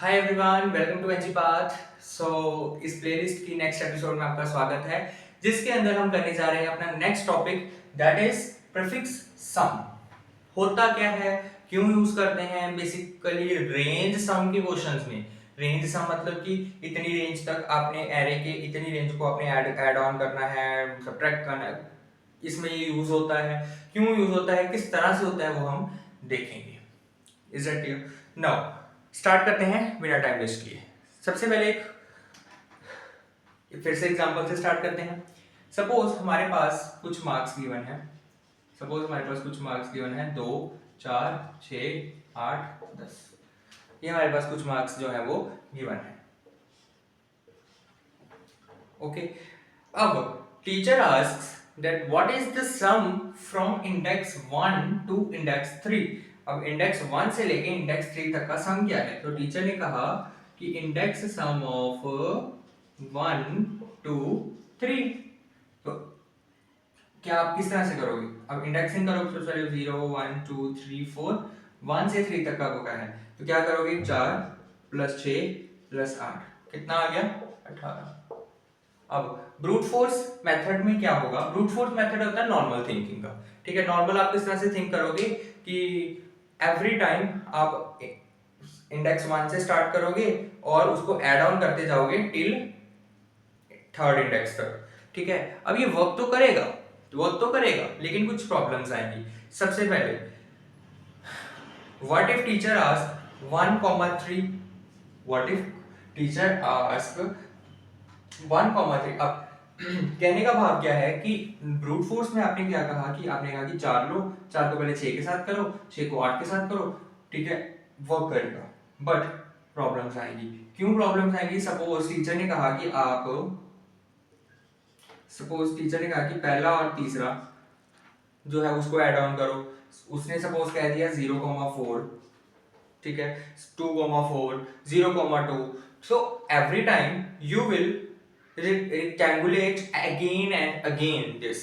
Hi everyone, welcome to NG path. So इस playlist की next episode में आपका स्वागत है, जिसके अंदर हम करने जा रहे हैं अपना next topic, that is prefix sum. होता क्या है, क्यों यूज करते हैं, बेसिकली रेंज सम के क्वेश्चंस में। रेंज सम मतलब कि इतनी रेंज तक आपने एरे के इतनी रेंज को आपने ऐड ऑन करना है, सब्ट्रैक्ट करना है, इसमें ये यूज होता है। क्यों यूज होता है, किस तरह से होता है, वो हम देखेंगे। Is that clear? Now start करते हैं बिना टाइम वेस्ट किए। सबसे पहले एक फिर से एग्जांपल से स्टार्ट करते हैं। सपोज हमारे पास कुछ मार्क्स गिवन है। सपोज हमारे पास कुछ मार्क्स गिवन है 2, 4, 6, 8, 10। ये हमारे पास कुछ मार्क्स जो है वो गिवन है। ओके, अब teacher asks that what is the sum from index 1 to index 3। अब इंडेक्स 1 से लेके इंडेक्स 3 तक का सम क्या है। तो टीचर ने कहा कि इंडेक्स सम ऑफ 1 टू 3। तो क्या आप किस तरह से करोगे? अब इंडेक्सिंग करोगे तो चलो 0 1 2 3 4, 1 से 3 तक का होगा है। तो क्या करोगे? 4 प्लस 6 प्लस 8, कितना आ गया? 18। अब ब्रूट फोर्स मेथड में क्या होगा? ब्रूट फोर्स मेथड होता है नॉर्मल थिंकिंग का। ठीक है, नॉर्मल आप इस तरह से थिंक करोगे कि एवरी टाइम आप इंडेक्स 1 से स्टार्ट करोगे और उसको ऐड ऑन करते जाओगे टिल थर्ड इंडेक्स तक। ठीक है, अब ये वर्क तो करेगा, लेकिन कुछ प्रॉब्लम्स आएंगी। सबसे पहले, what if teacher ask 1,3। What if teacher ask 1,3। अब कहने का भाव क्या है कि ब्रूट फोर्स में आपने क्या कहा कि आपने कहा कि 4 लो, 4 को पहले 6 के साथ करो, 6 को 8 के साथ करो। ठीक है, वर्क करेगा, बट प्रॉब्लम्स आएंगी। क्यों प्रॉब्लम्स आएंगी? सपोज टीचर ने कहा कि पहला और तीसरा जो है उसको ऐड ऑन करो। उसने सपोज कह दिया 0,4। ठीक है, 2,4, 0,2। So every time you will rectangulate again and again this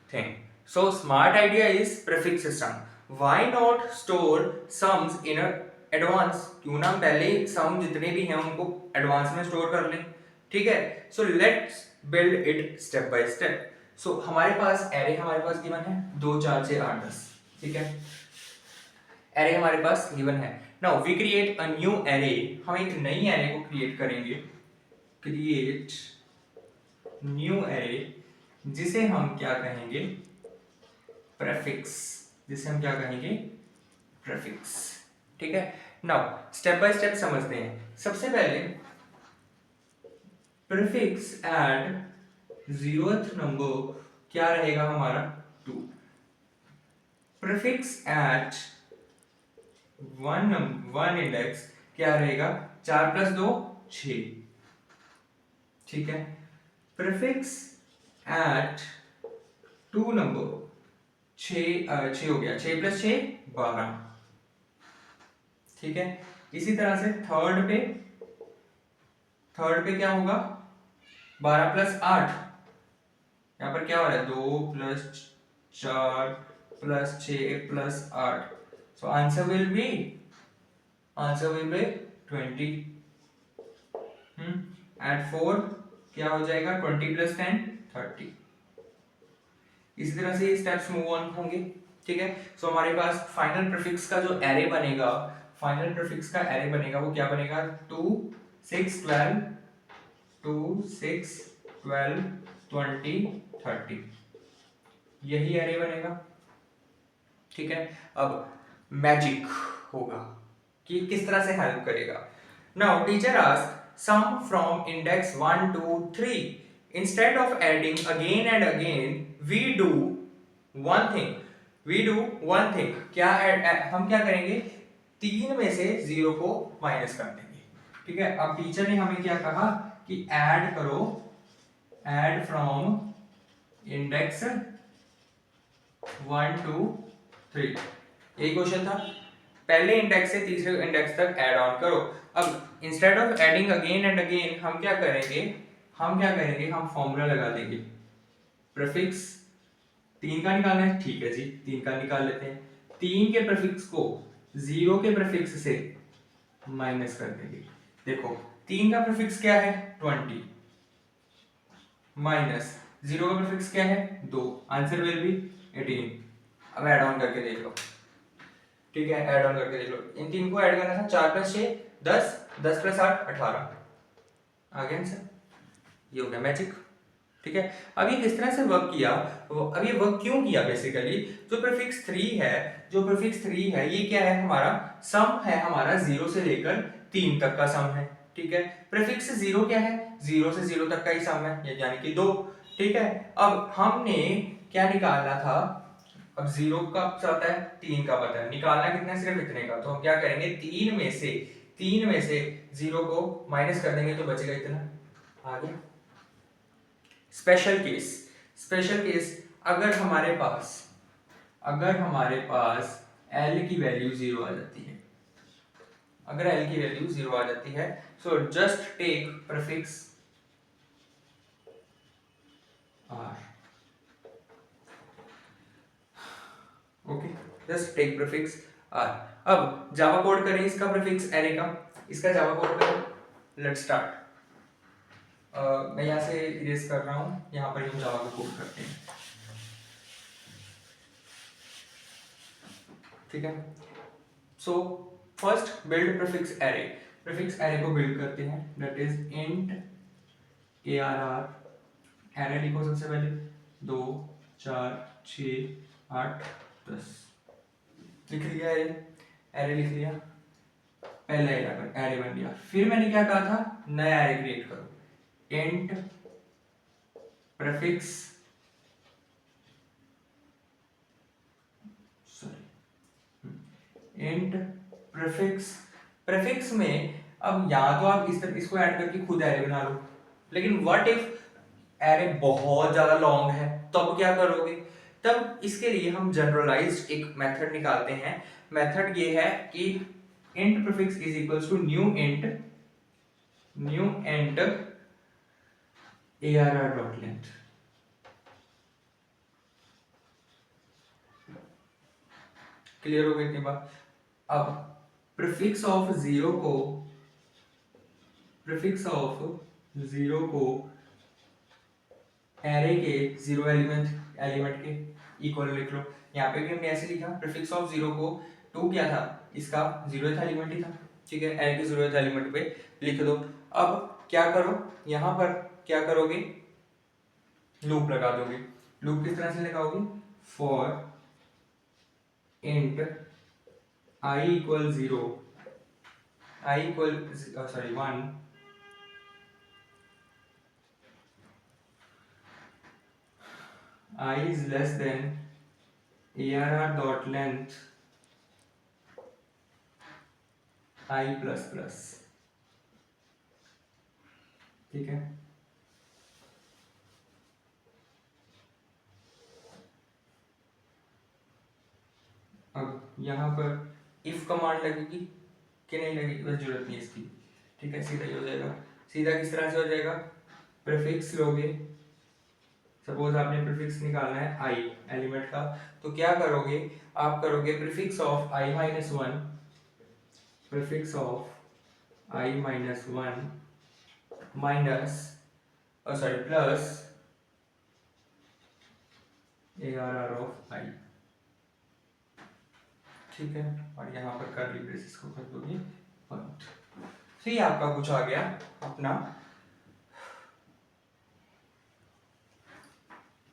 thing. So smart idea is prefix system. Why not store sums in a advance? क्यों ना पहले sum जितने भी हैं उनको एडवांस में स्टोर कर लें। ठीक है, so let's build it step by step. So हमारे पास एरे हमारे पास गिवन है 2, 4, 6, 8, 10। ठीक है, एरे हमारे पास गिवन है। Now we create a new array. हम एक नई एरे को क्रिएट करेंगे। क्रिएट न्यू एरे, जिसे हम क्या कहेंगे? प्रेफिक्स। जिसे हम क्या कहेंगे? प्रेफिक्स। ठीक है, नाउ स्टेप बाय स्टेप समझते हैं। सबसे पहले प्रीफिक्स एट 0th नंबर क्या रहेगा हमारा? 2। प्रीफिक्स एट 1 इंडेक्स क्या रहेगा? 4 प्लस 2 6। ठीक है, प्रीफिक्स एट 2 नंबर 6 हो गया, 6 प्लस 6 12। ठीक है, इसी तरह से थर्ड पे क्या होगा? 12 प्लस 8, यहाँ पर क्या हो रहा है? 2 plus 4 plus 6 plus 8। So answer will be 20। At 4 क्या हो जाएगा? 20 प्लस 10 30। इसी तरह से स्टेप्स मूव ऑन होंगे। ठीक है, सो हमारे पास फाइनल प्रीफिक्स का जो एरे बनेगा, वो क्या बनेगा? 2 6 12, 2 6 12 20 30, यही एरे बनेगा। ठीक है, अब मैजिक होगा कि किस तरह से हेल्प करेगा। Now teacher ask sum from index 1 to 3। Instead of adding again and again we do one thing. क्या हम क्या करेंगे? 3 में से 0 को माइनस कर देंगे। ठीक है, अब टीचर ने हमें क्या कहा कि ऐड फ्रॉम इंडेक्स 1 to 3। यही क्वेश्चन था, पहले इंडेक्स से तीसरे इंडेक्स तक ऐड ऑन करो। अब instead of adding again and again हम क्या करेंगे? हम फॉर्मूला लगा देंगे। प्रीफिक्स 3 का निकालना है, ठीक है जी, 3 का निकाल लेते हैं। 3 के प्रीफिक्स को 0 के प्रीफिक्स से माइनस कर देंगे। देखो 3 का प्रीफिक्स क्या है 20 माइनस 0 का प्रीफिक्स क्या है 2, आंसर विल बी 18। अब ऐड ऑन करके देख लो, ठीक है, ऐड ऑन करके देख लो। इन तीन को ऐड करना था, 4 प्लस 6 10, 10 प्लस 8 18, आ गया आंसर। ये हो गया मैजिक, ठीक है। अब ये किस तरह से वर्क किया, अब ये वर्क क्यों किया, बेसिकली जो प्रीफिक्स 3 है, जो प्रीफिक्स 3 है ये क्या है, हमारा सम है, हमारा 0 से लेकर 3 तक का सम है, ठीक है। प्रीफिक्स 0 क्या है, 0 से 0 तक का ही सम है, ये यानी कि 2, ठीक है। अब हमने क्या निकालना था, अब 0 का पता है 3 का पता है, निकालना कितना है, सिर्फ इतने का। तो हम क्या करेंगे, 3 में से 0 को माइनस कर देंगे तो बचेगा इतना, आ गया। स्पेशल केस, स्पेशल केस, अगर हमारे पास L की वैल्यू 0 आ जाती है, अगर L की वैल्यू 0 आ जाती है, so just take prefix R, okay, just take prefix R। अब जावा कोड करें इसका प्रीफिक्स एरे का, इसका जावा कोड करें, लेट्स स्टार्ट। मैं यहाँ से इरेज कर रहा हूँ, यहाँ पर हम जावा को कोड करते हैं, ठीक है। So first build prefix array, prefix array को बिल्ड करते हैं, that is int arr, array लिखो सबसे पहले 2 4 6 8 10, लिख लिया एरे, एरे लिख लिया, पहला एरे बन गया। फिर मैंने क्या कहा था, नया एरे क्रिएट करो, int prefix, int prefix, prefix में अब या तो आप इसको ऐड करके खुद एरे बना लो, लेकिन व्हाट इफ एरे बहुत ज्यादा लॉन्ग है, तब क्या करोगे, तब इसके लिए हम जनरलाइज्ड एक मेथड निकालते हैं। मेथड ये है कि int prefix is equals to new int arr dot length, clear हो गई इतनी बात। अब प्रीफिक्स ऑफ 0 को, प्रीफिक्स ऑफ 0 को एरे के 0 एलिमेंट के इक्वल लिख लो। यहाँ पे भी हमने ऐसे लिखा, प्रीफिक्स ऑफ 0 को 2 क्या था, इसका 0th एलिमेंट ही था, ठीक है, एरे के 0th एलिमेंट पे लिख दो। अब क्या करो, यहाँ पर क्या करोगे, लूप लगा दोगे। लूप किस तरह से लगाओगे, for int I equal 0, I equal 1, I is less than arr dot length I plus plus, ठीक है। अब यहाँ पर इफ कमांड लगेगी कि नहीं लगेगी, बस जरूरत नहीं इसकी, ठीक है, सीधा ही हो जाएगा। सीधा किस तरह से हो जाएगा, प्रीफिक्स लोगे, सपोज आपने प्रीफिक्स निकालना है i एलिमेंट का, तो क्या करोगे, आप करोगे prefix of i minus 1, prefix of i minus 1 minus plus arr of i, ठीक है, और यहाँ पर कर्ली ब्रेसेस को कर दोगे बंद। तो ये आपका कुछ आ गया अपना,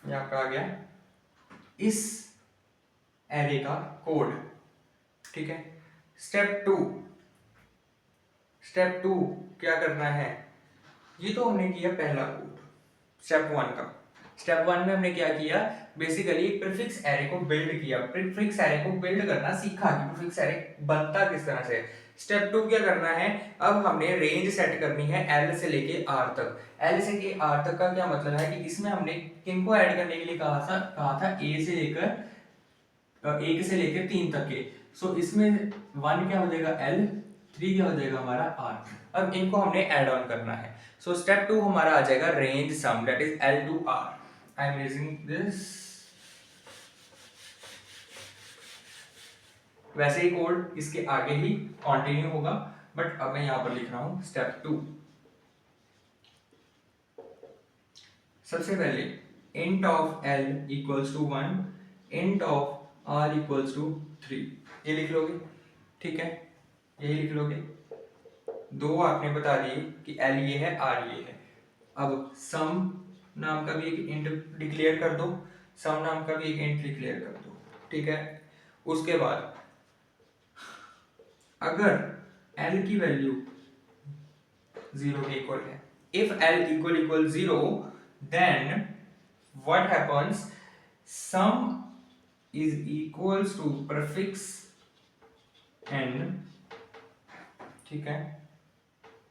ये आपका आ गया इस एरे का कोड, ठीक है। स्टेप टू क्या करना है, ये तो हमने किया पहला कोड स्टेप 1 का। स्टेप 1 में हमने क्या किया, बेसिकली प्रीफिक्स एरे को बिल्ड किया, प्रीफिक्स एरे को बिल्ड करना सीखा कि प्रीफिक्स एरे बनता किस तरह से। स्टेप 2 क्या करना है, अब हमने रेंज सेट करनी है L से लेके R तक। L से लेके R तक का क्या मतलब है कि इसमें हमने किनको ऐड करने के लिए कहा था A से लेकर 1 से लेकर 3 तक के। सो इसमें 1 क्या हो जाएगा L, 3 क्या हो जाएगा हमारा R। अब इनको हमने ऐड ऑन करना है। सो स्टेप 2 हमारा आ जाएगा range sum, that is L to R। I am using this, वैसे ही कोड इसके आगे ही कंटिन्यू होगा, बट अब मैं यहाँ पर लिख रहा हूँ स्टेप 2। सबसे पहले int of l equals to 1, int of r equals to 3, ये लिख लोगे, ठीक है, यही लिख लोगे। दो आपने बता दिए कि l ये है, r ये है। अब सम नाम का भी एक इंट डिक्लेयर कर दो, सम नाम का भी एक इंट डिक्लेयर कर दो, ठीक है। उसके बाद अगर l की वैल्यू 0 के इक्वल है, if l equal equal 0, then what happens, sum is equals to prefix n, ठीक है,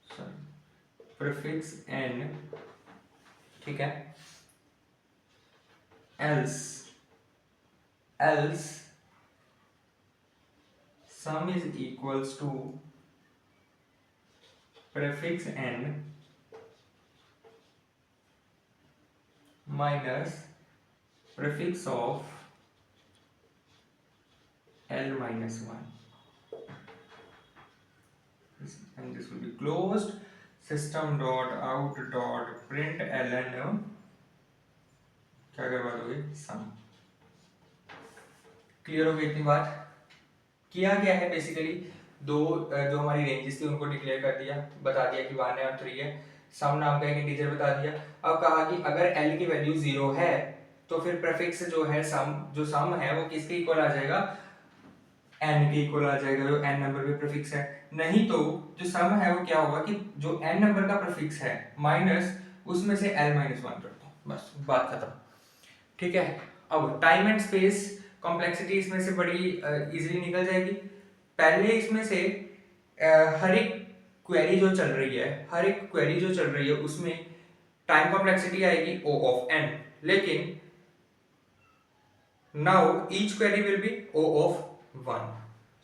सॉरी प्रीफिक्स n, ठीक है, else sum is equals to prefix n minus prefix of l minus 1, and this will be closed system dot out dot print ln, क्या करवा दोगे, सम। Clear हो गई इतनी बात। किया गया है बेसिकली, दो जो हमारी रेंजेस थी उनको डिक्लेयर कर दिया, बता दिया कि 1 है और 3 है, सम नाम का एक इंटीजर बता दिया। अब कहा कि अगर l की वैल्यू 0 है तो फिर प्रीफिक्स जो है जो सम है वो किसके इक्वल आ जाएगा, n के इक्वल आ जाएगा, जो n नंबर पे प्रीफिक्स है। नहीं तो जो सम है वो क्या होगा कि जो n नंबर का प्रीफिक्स है माइनस उसमें से l माइनस 1 कर दो, बस बात खत्म, ठीक है। अब टाइम एंड स्पेस कॉम्प्लेक्सिटी इसमें से बड़ी इजीली निकल जाएगी। पहले इसमें से हर एक क्वेरी जो चल रही है उसमें टाइम कॉम्प्लेक्सिटी आएगी O ऑफ n, लेकिन now each query will be O of 1।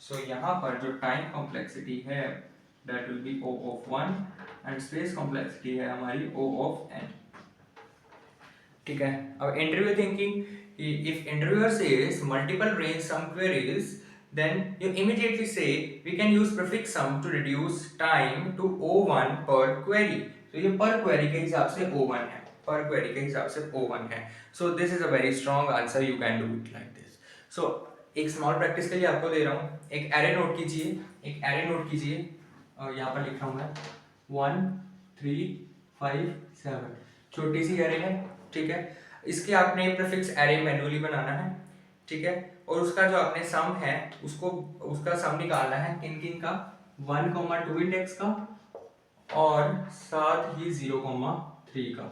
सो यहाँ पर जो टाइम कॉम्प्लेक्सिटी है that will be O of 1 and space complexity है हमारी O ऑफ n, ठीक है। अब interview thinking, if interviewer says multiple range sum queries, then you immediately say we can use prefix sum to reduce time to O1 per query। तो ये per query के हिसाब से O1 है, per query के हिसाब से O1 है। So this is a very strong answer, you can do it like this। So एक स्मॉल प्रैक्टिस के लिए आपको दे रहा हूँ, एक एरे नोट कीजिए, और यहाँ पर लिख रहा हूँ मैं 1 3 5 7, छोटी सी एरे है, ठीक है। इसके आपने प्रीफिक्स एरे मैन्युअली बनाना है, ठीक है, और उसका जो आपने सम है उसका सम निकालना है किन किन का, 1,2 इंडेक्स का और साथ ही 0,3 का।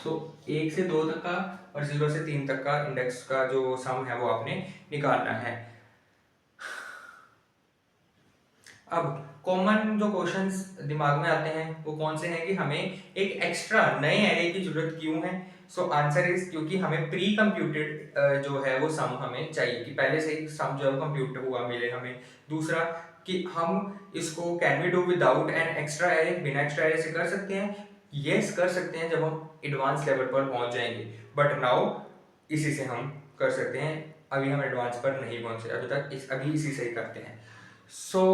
सो 1 से 2 तक का और 0 से 3 तक का इंडेक्स का जो सम है वो आपने निकालना है। अब कॉमन जो क्वेश्चंस दिमाग में आते हैं वो कौन से हैं कि हमें एक एक्स्ट्रा नए एरे की जरूरत क्यों है। सो आंसर इज क्योंकि हमें प्री कंप्यूटेड जो है वो सम हमें चाहिए, कि पहले से ही सम जो है कंप्यूट हुआ मिले हमें। दूसरा कि हम इसको can we do without an extra array, बिना एक्स्ट्रा एरे से कर सकते हैं, यस कर सकते हैं जब हम एडवांस लेवल पर पहुंच जाएंगे, बट नाउ इसी से हम कर सकते हैं, अभी हम एडवांस पर नहीं पहुंचे, अभी तक अभी इसी से ही करते हैं। सो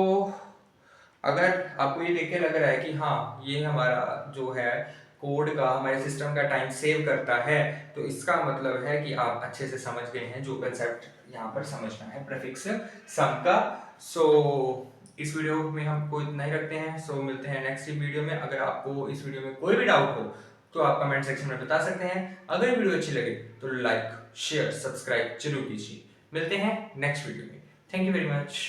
अगर आपको ये देख के लग रहा है कि हाँ ये हमारा जो है कोड का, हमारे सिस्टम का टाइम सेव करता है, तो इसका मतलब है कि आप अच्छे से समझ गए हैं जो कंसेप्ट यहाँ पर समझना है प्रीफिक्स सम का। सो इस वीडियो में हमको इतना ही रखते हैं। सो मिलते हैं नेक्स्ट वीडियो में। अगर आपको इस वीडियो में कोई भी डाउट हो तो आप कमेंट सेक्शन में बता सकते हैं। अगर वीडियो अच्छी लगे तो लाइक शेयर सब्सक्राइब जरूर कीजिए। मिलते हैं नेक्स्ट वीडियो में। Thank you very much.